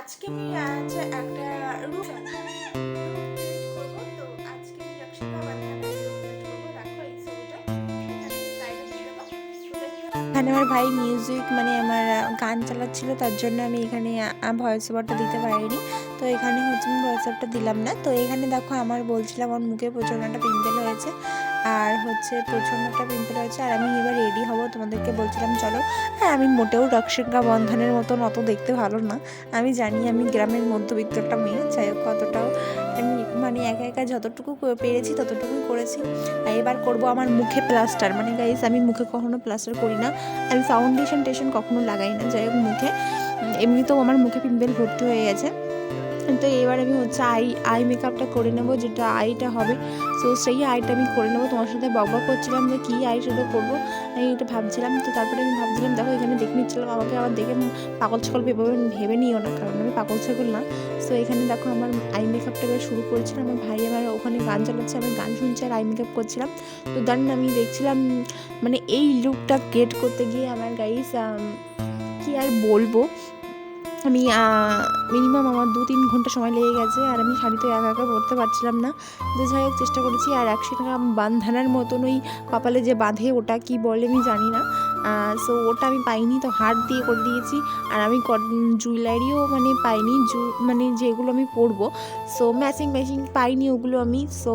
আজকে আমি একটা রুম করবো। তো আজকে আমি রক্ষিতা বাঁধানা করবো। রাখো এই ছবিটা সাইডে দিয়ে দেবো। এখানে আমার ভাই মিউজিক মানে আমার গান চালাচ্ছিল, তার জন্য আমি এখানে ভয়েস ওভারটা দিতে পারিনি। তো এখানে হচ্ছে আমি ভয়েস ওভারটা দিলাম না। তো এখানে দেখো আমার বলছিলাম আমার মুখে প্রচণ্ড একটা পিম্পল হয়েছে, আর হচ্ছে প্রচণ্ড একটা পিম্পল হয়েছে, আর আমি এবার রেডি হব, তোমাদেরকে বলছিলাম চলো। হ্যাঁ, আমি মোটেও রক্ষিতা বন্ধনের মতন অত দেখতে ভালো না, আমি জানি আমি গ্রামের মধ্যবিত্ত একটা মেয়ে, যাই হোক অতটাও আমি মানে একা একা যতটুকু পেরেছি ততটুকুই করেছি। এবার করব আমার মুখে প্লাস্টার, মানে গাইস আমি মুখে কখনো প্লাস্টার করি না, আমি ফাউন্ডেশন টেশন কখনো লাগাই না। যাই হোক মুখে এমনিতেও আমার মুখে পিম্পল ভর্তি হয়ে গেছে। তো এবার আমি হচ্ছে আই মেকআপটা করে নেবো, যেটা আইটা হবে। সো সেই আইটা আমি করে নেবো। তোমার সাথে বকবক করছিলাম যে কী আই শ্যাডো করবো, আমি এটা ভাবছিলাম। তো তারপরে আমি ভাবছিলাম, দেখো এখানে দেখে নিচ্ছিলাম, আমাকে আবার দেখে পাগল ছাগল ভেবে নিও না, কারণ আমি পাগল ছাগল না। সো এখানে দেখো আমার আই মেকআপটা এবার শুরু করেছিলাম। আমার ভাই আমার ওখানে গান চালাচ্ছে, আমি গান শুনছি আর আই মেকআপ করছিলাম। তো দেন আমি দেখছিলাম মানে এই লুকটা ক্রিয়েট করতে গিয়ে আমার গাইস কি আর বলবো, আমি মিনিমাম আমার 2-3 ঘন্টা সময় লেগে গেছে, আর আমি শাড়ি তো একা একা পরতে পারছিলাম না। তো যাই হোক চেষ্টা করেছি। আর 100 টাকা বান্ধানার মতন ওই কপালে যে বাঁধে ওটা কি বলে আমি জানি না, সো ওটা আমি পাইনি, তো হাত দিয়ে করে দিয়েছি। আর আমি জুয়েলারিও মানে পাইনি, মানে যেগুলো আমি পরবো, সো ম্যাচিং পাইনি ওগুলো আমি। সো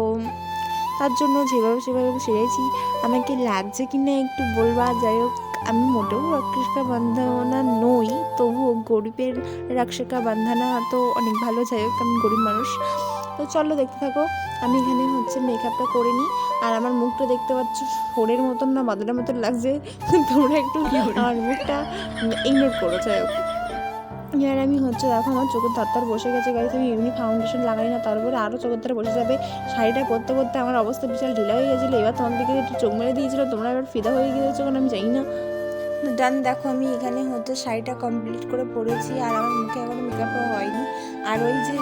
তার জন্য যেভাবে সেভাবে সেরেছি। আমাকে লাগছে কি না একটু বলবা। যাই হোক আমি মোটেও রক্ষিতা বাঁধানা নই, তবুও গরিবের রক্ষিতা বাঁধানা তো অনেক ভালো। যাই হোক আমি গরিব মানুষ। তো চলো দেখতে থাকো। আমি এখানে হচ্ছে মেকআপটা করে নিই। আর আমার মুখটা দেখতে পাচ্ছ ফোনের মতন না বাদলের মতন লাগছে, তোমরা একটু আমার মুখটা ইগনোর করো। যাই হোক এবার আমি হচ্ছে দেখো আমার চোখের ধার বসে গেছে গাইস, আমি এমনি ফাউন্ডেশন লাগাই না, তারপরে আরও চোখের ধারে বসে যাবে। শাড়িটা পরতে পরতে আমার অবস্থা বিশাল ঢিলা হয়ে গেছিলো। এবার তোমাদেরকে একটু চোখ মেরে দিয়েছিলো, তোমরা এবার ফিদা হয়ে গিয়েছো কারণ আমি জানি না। ডান, দেখো আমি এখানে হচ্ছে শাড়িটা কমপ্লিট করে পরেছি, আর আমার মুখে এখনো মেকআপও হয়নি। আর ওই যে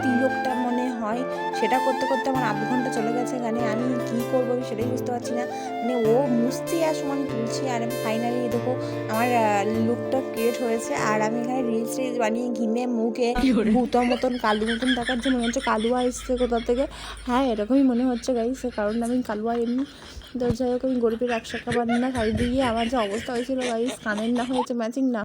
তিলকটা মনে হয় সেটা করতে করতে আমার 1/2 ঘন্টা চলে গেছে। গানে আমি কী করবো আমি সেটাই বুঝতে পারছি না, মানে ও মুছছি আর সমান তুলছি। আর আমি ফাইনালি দেখো আমার লুকটা ক্রিয়েট হয়েছে। আর আমি এখানে রিলস বানিয়ে ঘিমে মুখে ভূত মতন কালু মতন দেখাচ্ছে, মনে হচ্ছে কালুয়া এসছে কোথা থেকে। হ্যাঁ এরকমই মনে হচ্ছে গাইস, কারণ আমি কালুয়া এমনি। তো যাই হোক আমি গরিবের 100 টাকা বাঁধানা শাড়ি দিয়ে আমার যে অবস্থা হয়েছিল গাইস, কানের না হয়েছে ম্যাচিং না।